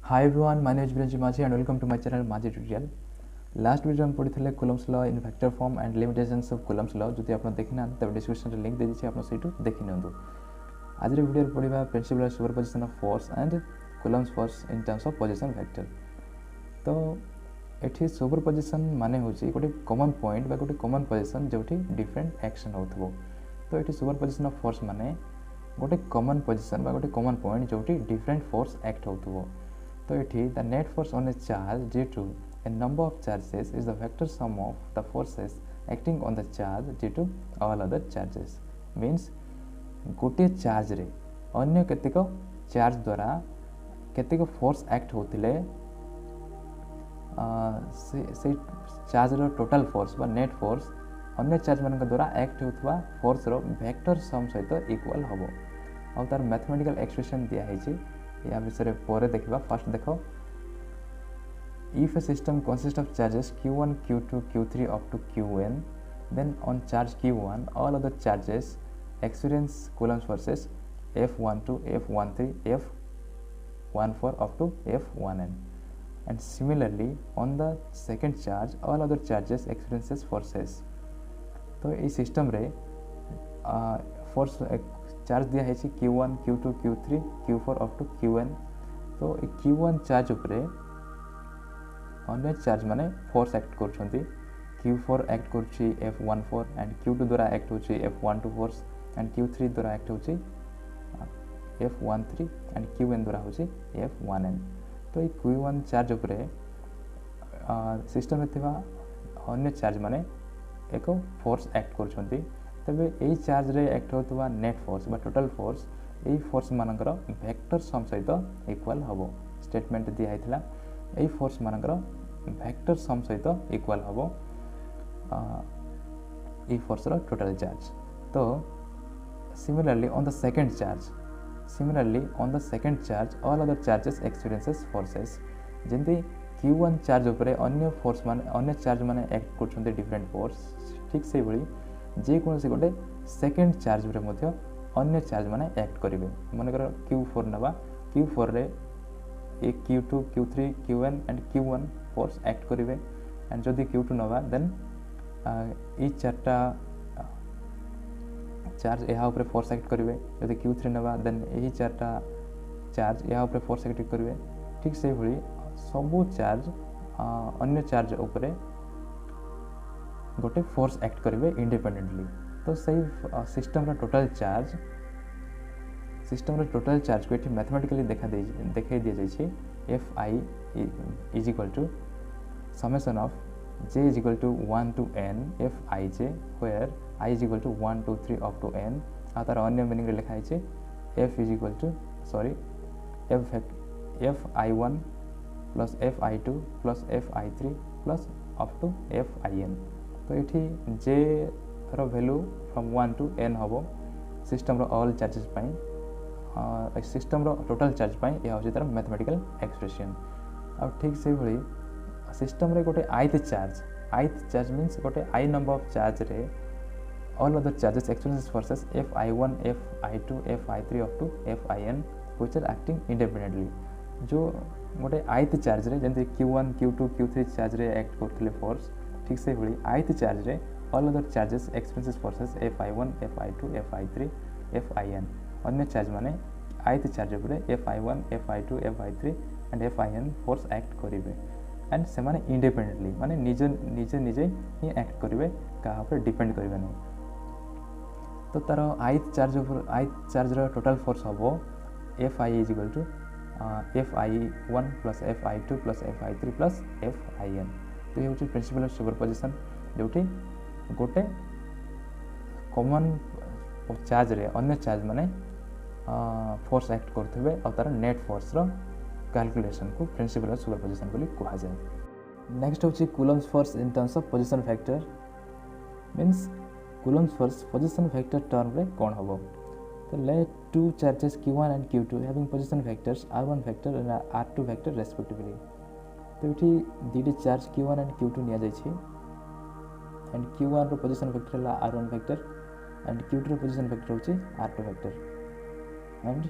Hi everyone, my name is Birenji Maji and welcome to my channel Maji Tutorial. Last video में पढ़ी Coulomb's law in vector form and limitations of Coulomb's law जो आप देखी ना तब description रे link दे दीजिए आप सेटू देखि नियंतु। आज रे वीडियो पढ़िबा principle of superposition of force and Coulomb's force in terms of position vector। तो एठी सुपरपोजिशन माने होची गोटे कॉमन पॉइंट बा गोटे कॉमन पोजीशन जोठी डिफरेंट एक्शन होथबो। तो एठी सुपरपोजिशन ऑफ फोर्स माने गोटे कॉमन पोजीशन बा गोटे कॉमन पॉइंट जोठी डिफरेंट फोर्स एक्ट होथबो। तो ये the net force on a charge due to a number of charges is the vector sum of the forces acting on the charge due to all other charges। means गोटे charge रे अन्य केतेक charge द्वारा केतेक force act होतिले से charge रो total force बा नेट फोर्स अन्य चार्ज मान द्वारा एक्ट होतबा फोर्स रो वेक्टर सम सहित इक्वल हबो। और तार मैथमेटिकल एक्सप्रेशन दिया है या विषय पर देखा। फर्स्ट देख if a system consist of charges q1 q2 q3 up to qn then on charge q1 all other charges experience Coulomb's forces f12 f13 f14 up to f1n and similarly on the second charge all other charges experiences forces। तो इस system रे force charge दिया है q1 q2 q3 q4 up to qn। तो q1 charge उपरे अन्य charge माने force act करछंती। q4 act करछि f14 एंड q2 द्वारा एक्ट होछि f12 फोर्स एंड q3 द्वारा एक्ट होछि f13 एंड qn द्वारा होछि f1n। तो ये q1 चार्ज उपरे सिस्टम में थिबा अन्य चार्ज माने एक फोर्स एक्ट करछंती। तबे एई चार्ज रे एक्ट होतबा नेट फोर्स बा टोटल फोर्स एई फोर्स मानकर वेक्टर सम सहित इक्वल हबो। स्टेटमेंट दिया हैतला एई फोर्स मानकर वेक्टर सम सहित इक्वल हबो एई फोर्स रो टोटल चार्ज। तो similarly on the second charge all other charges experiences forces. जेंति q1 चार्ज उपरे अन्य फोर्स माने अन्य चार्ज माने एक्ट करछन्ते डिफरेंट फोर्स ठीक से भली जे कोनसी गोटे सेकंड चार्ज रे मध्य अन्य चार्ज माने एक्ट करिवे। मानकर q4 नबा q4 रे ए q2 q3 qn and q1 force act करिवे एंड जदि q2 नबा देन ई चारटा चार्ज यहाँ ऊपर फोर्स एक्ट करिवे। जदि q3 नबा देन एही चारटा चार्ज यहाँ ऊपर फोर्स एक्ट करिवे। ठीक से भली सबु चार्ज अन्य चार्ज ऊपर गोटे फोर्स एक्ट करेंगे इंडिपेंडेंटली। तो सही सिस्टम टोटल चार्ज को ये मैथमेटिकली देखा दि जाए F I is equal to summation of j is equal to 1 to n F I J where i is equal to 1 2 3 up to n। आ तार अन्य मीनिंग लिखा है f is equal to F I one plus F I two plus F I three plus up to F I N. तो ये J रो value from 1 to n हम system रो all charges पाई system रो total charge पाई यह होची तार mathematical expression. अब ठीक से भली सिस्टम रे गोटे आइथ चार्ज मीन्स गोटे आई नंबर ऑफ चार्ज रे all other charges experience forces f(i1) f(i2) f(i3) up to f(in) which are acting independently. जो गोटे आइथ चार्ज रे जंते q1 q2 q3 चार्ज रे एक्ट करथिले फोर्स ठीक से भली आइथ चार्ज रे all other charges experience forces f(i1) f(i2) f(i3) f(in) अन्य चार्ज माने आइथ चार्ज ऊपर f(i1) f(i2) f(i3) and f(in) force act करिवे एंड से माने इंडिपेंडेंटली माने निजे ही एक्ट करिवे का ऊपर डिपेंड करिवे नहीं। तो तार आइथ चार्ज रो टोटल फोर्स हबो fi is equal to fi1 plus fi2 plus fi3 plus fin। तो ये होची प्रिंसिपल ऑफ सुपरपोजिशन जोटी गोटे कॉमन चार्ज रे अन्य चार्ज माने फोर्स एक्ट करथिबे और तार नेट फोर्स रो कैलकुलेशन को प्रिंसिपल ऑफ सुपरपोजिशन बोली कहा जाए। नेक्स्ट होची Coulomb's force in terms of position vector means Coulomb's force position vector term रे कोन हबो। तो let two charges q1 and q2 having position vectors r1 vector and r2 vector respectively. तो ये दीटी चार्ज q1 एंड q2 निया जाय छी and q1 row position vector है r1 फैक्टर एंड q2 रो पोजीशन फैक्टर होची r2 vector and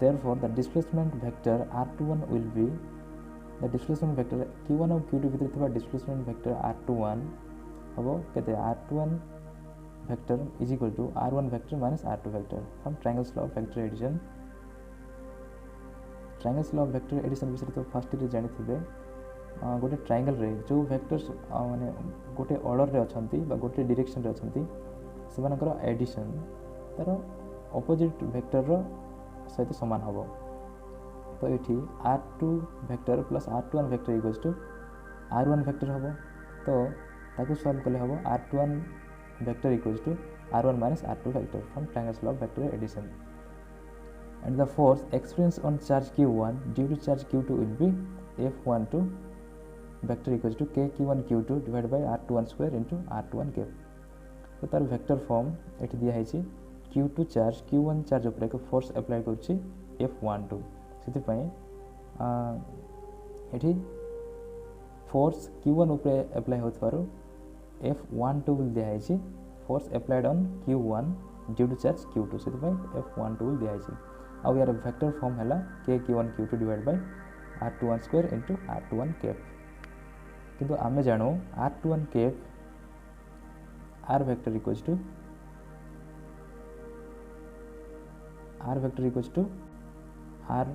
therefore the displacement vector r21 will be the displacement vector q1 और q2 भितर थिबा displacement vector r21 हबो केते r21 vector is equal to r1 vector minus r2 vector from triangle's law of vector addition. triangle's law of vector addition विषय तो first ray जानि थिबे गोटे triangle रे जो वेक्टर्स माने गोटे ऑर्डर रे अछंती बा गोटे डायरेक्शन रे अछंती सेमानकर एडिशन तार ऑपोजिट वेक्टर रो सहित समान हबो. तो एठी r2 vector plus r21 vector equals to r1 vector हबो. तो ताकू सॉल्व कले हबो r21 vector equals to r1 minus r2 vector from triangle's law of vector addition. And the force experience on charge q1 due to charge q2 will be f12 vector equals to k q1 q2 divide by r21 square into r21 cap. तो तार vector form एठी दिया है q2 charge q1 charge ऊपर एक force apply करछि f12 सेति पय एठी फोर्स q1 ऊपर अप्लाई होतवारो f12 विल दिया है force applied on q1 due to charge q2 सेति पय f12 विल दिया है. आ यार वेक्टर फॉर्म हला k q1 q2 divide by r21 square into r21 cap. किंतु आमे जानो r21 cap r vector equals to r vector equals to r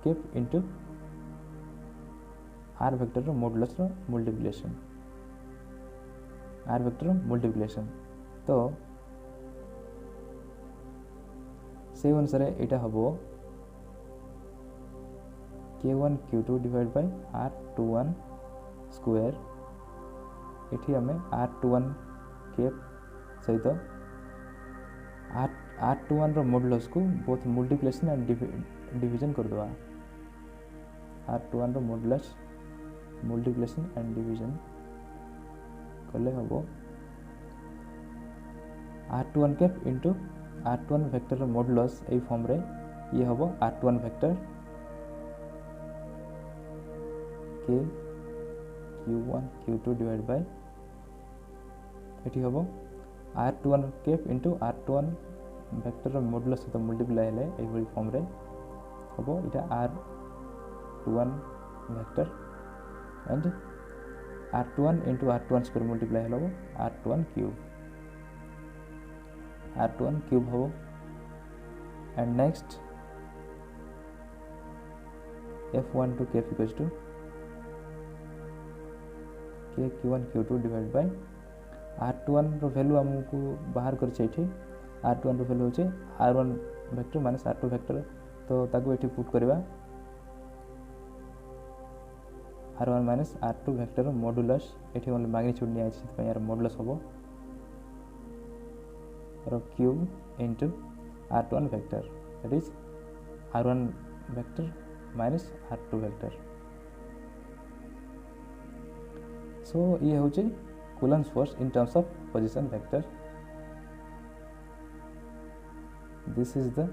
cap into r vector रो मॉडुलस रो मल्टीप्लिकेशन r वेक्टर रो multiplication. तो से अनुसार एटा हबो k1 q2 divide by r21 square. एठी हमें r21 कैप सहित r21 रो मॉडुलस को बोथ मल्टीप्लिकेशन एंड डिवीजन कर दवा. r21 रो मॉडुलस मल्टीप्लिकेशन एंड डिवीजन कले हबो r21 cap into r21 vector रो मॉडुलस ए फॉर्म रे ये हबो r21 vector k q1 q2 divide bye एठी हबो r21 cap into r21 vector रो मॉडुलस सहित मल्टीप्लाई हेले ए वली फॉर्म रे हबो इटा r21 vector and r21 into r21 square multiply हेलो r21 क्यूब हबो. And next f12 cap equals to k q1 q2 divide by r21 रो वैल्यू हमको बाहर कर छैठी r21 रो वैल्यू होचे r1 vector minus r2 vector. तो ताको एठी पुट करबा r1 माइनस r2 वेक्टर रो मॉडुलस एठी ओनली मैग्नीट्यूड निया छै त यार मॉडुलस होबो रो cube into r21 vector that is r1 vector minus r2 vector. So ये होचे Coulomb's force in terms of position vector. This is the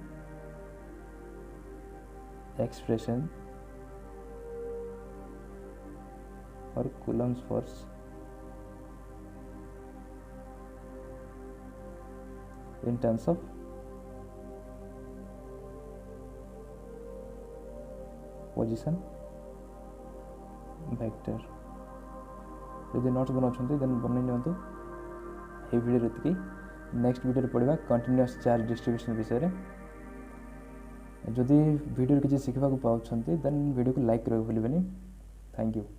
expression for Coulomb's force in terms of position vector. यदि notes बनाउछन्ते then बनै नियंतु ए video रतिकी next video रे पढिबा continuous charge distribution विषय रे. जदि video किसी शिखा पाँच देन वीडियो को लाइक करें भूलें. Thank you.